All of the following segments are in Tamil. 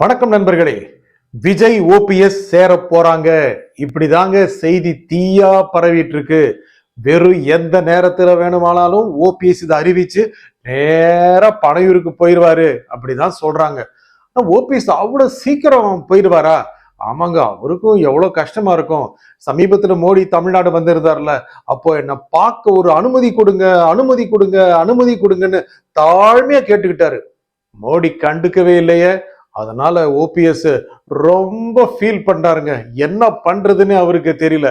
வணக்கம் நண்பர்களே. விஜய் ஓபிஎஸ் சேர போறாங்க, இப்படிதாங்க செய்தி தீயா பரவிட்டு இருக்கு. வெறும் எந்த நேரத்துல வேணுமானாலும் ஓபிஎஸ் இதை அறிவிச்சு நேரா பனையூருக்கு போயிடுவாரு அப்படிதான் சொல்றாங்க. ஓபிஎஸ் அவ்வளவு சீக்கிரம் போயிடுவாரா? ஆமாங்க, அவருக்கும் எவ்வளவு கஷ்டமா இருக்கும். சமீபத்துல மோடி தமிழ்நாடு வந்திருந்தார்ல, அப்போ என்ன பார்க்க ஒரு அனுமதி கொடுங்க, அனுமதி கொடுங்க, அனுமதி கொடுங்கன்னு தாழ்மையா கேட்டுக்கிட்டாரு. மோடி கண்டுக்கவே இல்லையே. அதனால ஓபிஎஸ் ரொம்ப ஃபீல் பண்றாருங்க. என்ன பண்றதுன்னு அவருக்கு தெரியல.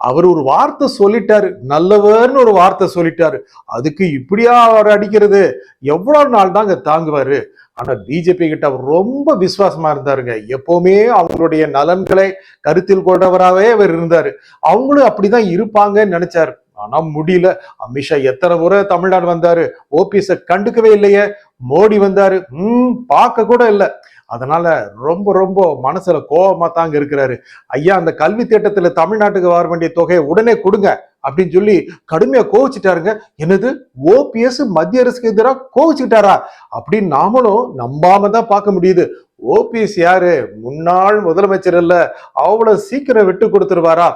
அவர் ஒரு வார்த்தை சொல்லிட்டாரு, நல்லவர்னு ஒரு வார்த்தை சொல்லிட்டாரு. அதுக்கு இப்படியா அவர் அடிக்கிறது? எவ்வளவு நாள் தாங்க தாங்குவாரு? ஆனா பிஜேபி கிட்ட அவர் ரொம்ப விசுவாசமா இருந்தாருங்க. எப்பவுமே அவங்களுடைய நலன்களை கருத்தில் கொண்டவராகவே அவர் இருந்தாரு. அவங்களும் அப்படிதான் இருப்பாங்கன்னு நினைச்சாரு. ஆனா முடியல. அமித்ஷா எத்தனை முறை தமிழ்நாடு வந்தாரு, ஓபிஎஸ் கண்டுக்கவே இல்லையே. மோடி வந்தாரு, பார்க்க கூட இல்லை. அதனால ரொம்ப ரொம்ப மனசுல கோபமா தாங்க இருக்கிறாரு. ஐயா, அந்த கல்வி திட்டத்துல தமிழ்நாட்டுக்கு வர வேண்டிய தொகையை உடனே கொடுங்க அப்படின்னு சொல்லி கடுமையா கோவிச்சுட்டாருங்க. என்னது, ஓபிஎஸ் மத்திய அரசுக்கு எதிராக கோவிச்சுட்டாரா அப்படின்னு நாமளும் நம்பாம தான் பார்க்க முடியுது. ஓபிஎஸ் யாரு? முன்னாள் முதலமைச்சர் இல்ல, அவ்வளவு சீக்கிரம் விட்டு கொடுத்துருவாரா?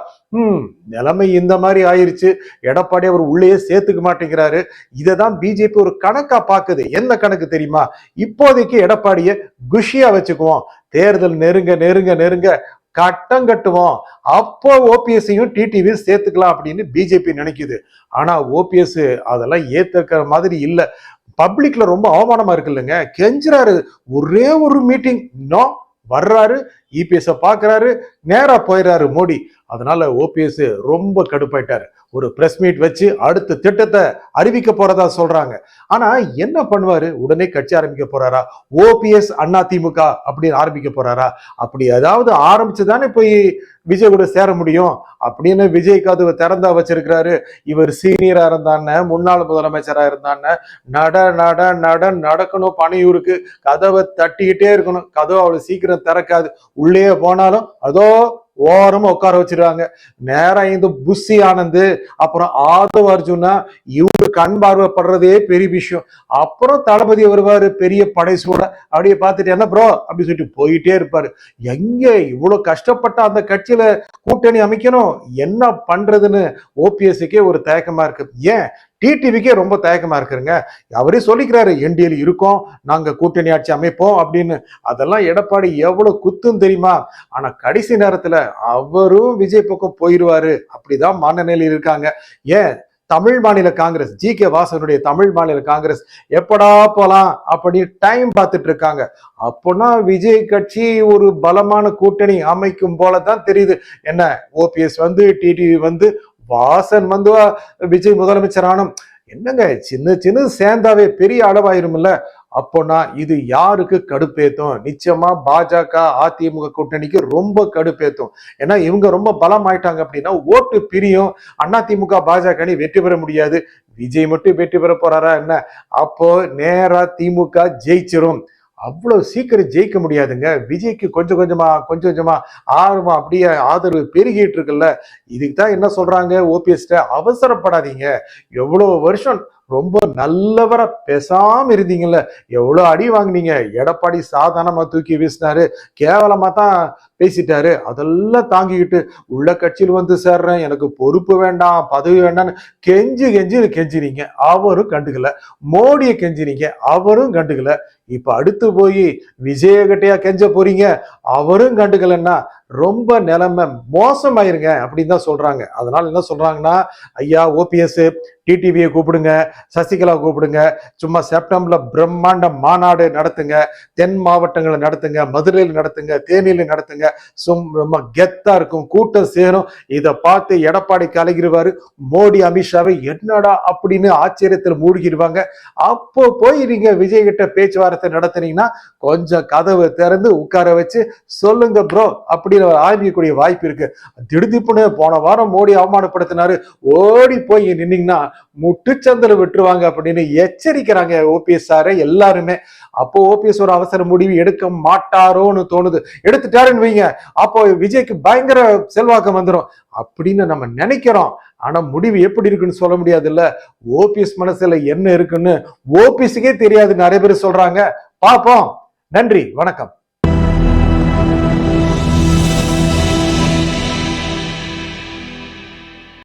நிலைமை இந்த மாதிரி ஆயிருச்சு. எடப்பாடி அவர் உள்ளேயே சேர்த்துக்க மாட்டேங்கிறாரு. இததான் பிஜேபி ஒரு கணக்கா பாக்குது. என்ன கணக்கு தெரியுமா? இப்போதைக்கு எடப்பாடிய குஷியா வச்சுக்குவோம், தேர்தல் நெருங்க நெருங்க நெருங்க கட்டம் கட்டுவோம், அப்போ ஓபிஎஸ்ஸையும் டிடிவி சேர்த்துக்கலாம் அப்படின்னு பிஜேபி நினைக்குது. ஆனா ஓபிஎஸ் அதெல்லாம் ஏத்துக்கிற மாதிரி இல்ல. பப்ளிக்ல ரொம்ப அவமானமா இருக்கு இல்லைங்க, கெஞ்சுறாரு. ஒரே ஒரு மீட்டிங் இன்னும் வர்றாரு, இபிஎஸ் பாக்குறாரு, நேரா போயிடுறாரு மோடி. அதனால ஓபிஎஸ் ரொம்ப கடுப்பாயிட்டாரு. ஒரு பிரஸ் மீட் வச்சு அடுத்த திட்டத்தை அறிவிக்க போறதா சொல்றாங்க. ஆனா என்ன பண்ணுவாரு? உடனே கட்சி ஆரம்பிக்க போறாரா? ஓபிஎஸ் அதிமுக அப்படின்னு ஆரம்பிக்க போறாரா? அப்படி ஏதாவது ஆரம்பிச்சுதானே போய் விஜய் கூட சேர முடியும் அப்படின்னு விஜய் கதவை திறந்தா வச்சிருக்கிறாரு. இவர் சீனியரா இருந்தான்னு, முன்னாள் முதலமைச்சரா இருந்தான்னு நட நட நட நடக்கணும். பனையூருக்கு கதவை தட்டிக்கிட்டே இருக்கணும். கதவை அவ்வளவு சீக்கிரம் திறக்காது. உள்ளே போனாலும் அதோ ஓரமா உட்கார வச்சிருவாங்க. நேரம் இந்த புஷி ஆனந்து அப்புறம் ஆதவ் அர்ஜுனா இவங்க கண் பார்வைப்படுறதே பெரிய விஷயம். அப்புறம் தளபதி வருவாரு பெரிய படை சூட, அப்படியே பார்த்துட்டு என்ன ப்ரோ அப்படி சொல்லிட்டு போயிட்டே இருப்பாரு. எங்க இவ்வளவு கஷ்டப்பட்ட அந்த கட்சியில கூட்டணி அமைக்கணும், என்ன பண்றதுன்னு ஓபிஎஸ்க்கே ஒரு தயக்கமா இருக்கு. ஏன் டிடிவிக்கே ரொம்ப தயக்கமா இருக்குங்க. அவரே சொல்லிக்கிறாரு, என்டிஏல இருக்கோம், நாங்க கூட்டணி ஆட்சி அமைப்போம் அப்படின்னு. அதெல்லாம் எடப்பாடி எவ்வளவு குத்துன்னு தெரியுமா? ஆனா கடைசி நேரத்துல அவரும் விஜய் பக்கம் போயிடுவாரு அப்படிதான் மனநிலையில் இருக்காங்க. ஏன் தமிழ் மாநில காங்கிரஸ், ஜி.கே. வாசனுடைய தமிழ் மாநில காங்கிரஸ் எப்படா போலாம் அப்படி டைம் பார்த்துட்டு இருக்காங்க. அப்போனா விஜய் கட்சி ஒரு பலமான கூட்டணி அமைக்கும் போலதான் தெரியுது. என்ன, ஓபிஎஸ் வந்து, டிடிவி வந்து, வாசன் வந்து விஜய் முதலமைச்சர் ஆனும். என்னங்க, சின்ன சின்ன சேர்ந்தாவே பெரிய அளவாயிரும்ல. அப்போனா இது யாருக்கு கடுப்பேத்தும்? நிச்சயமா பாஜக அதிமுக கூட்டணிக்கு ரொம்ப கடுப்பேத்தும். ஏன்னா இவங்க ரொம்ப பலம் ஆயிட்டாங்க அப்படின்னா ஓட்டு பிரியும். அதிமுக பாஜக வெற்றி பெற முடியாது. விஜய் மட்டும் வெற்றி பெற போறாரா என்ன? அப்போ நேரா திமுக ஜெயிச்சிரும். அவ்வளவு சீக்கிரம் ஜெயிக்க முடியாதுங்க. விஜய்க்கு கொஞ்சம் கொஞ்சமா ஆர்வம் அப்படியே ஆதரவு பெருகிட்டு இருக்குல்ல. இதுக்கு தான் என்ன சொல்றாங்க ஓபிஎஸ், அவசரப்படாதீங்க. எவ்வளவு வருஷம் ரொம்ப நல்லவரா பேசாம இருந்தீங்கல்ல, எவ்வளவு அடி வாங்கினீங்க. எடப்பாடி சாதாரணமா தூக்கி வீசினாரு, கேவலமா தான் பேசிட்டாரு. அதெல்லாம் தாங்கிக்கிட்டு உள்ள கட்சியில் வந்து சேர்றேன், எனக்கு பொறுப்பு வேண்டாம், பதவி வேண்டாம்னு கெஞ்சினீங்க, அவரும் கண்டுக்கல. மோடியை கெஞ்சினீங்க, அவரும் கண்டுக்கல. இப்ப அடுத்து போய் விஜயகிட்டையா கெஞ்ச போறீங்க, அவரும் கண்டுக்கலன்னா ரொம்ப நிலைமை மோசமாயிருங்க அப்படின்னு தான் சொல்றாங்க. அதனால என்ன சொல்றாங்கன்னா, ஐயா ஓபிஎஸ் டிடிவியை கூப்பிடுங்க, சசிகலா கூப்பிடுங்க, சும்மா செப்டம்பர்ல பிரம்மாண்ட மாநாடு நடத்துங்க, தென் மாவட்டங்களை நடத்துங்க, மதுரையில் நடத்துங்க, தேனியில நடத்துங்க. சும்மா கெத்தா இருக்கும், கூட்டம் சேரும். இதை பார்த்து எடப்பாடி கலகிடுவாரு. மோடி அமித்ஷாவை என்னடா அப்படின்னு ஆச்சரியத்தில் மூழ்கிடுவாங்க. அப்போ போய் நீங்க விஜய் கிட்ட பேச்சுவார்த்தை நடத்துனீங்கன்னா கொஞ்சம் கதவை திறந்து உட்கார வச்சு சொல்லுங்க ப்ரோ அப்படின்னு ஆரம்பிக்கக்கூடிய வாய்ப்பு இருக்கு. திடுதிப்புன்னு போன வாரம் மோடி அவமானப்படுத்தினாரு, ஓடி போய் நின்னீங்கன்னா முட்டுச்சந்திர விட்டுருவாங்க அப்படின்னு எச்சரிக்கிறாங்க ஓபிஎஸ் சாரை எல்லாருமே. அப்போ ஓபிஎஸ் ஒரு அவசர முடிவு எடுக்க மாட்டாரோன்னு தோணுது. எடுத்துட்டாருன்னு வைங்க, அப்போ விஜய்க்கு பயங்கர செல்வாக்கம் வந்துடும் அப்படின்னு நம்ம நினைக்கிறோம். ஆனா முடிவு எப்படி இருக்குன்னு சொல்ல முடியாது இல்ல. ஓபிஎஸ் மனசுல என்ன இருக்குன்னு ஓபிஎஸ்க்கே தெரியாது நிறைய பேர் சொல்றாங்க. பார்ப்போம். நன்றி, வணக்கம்.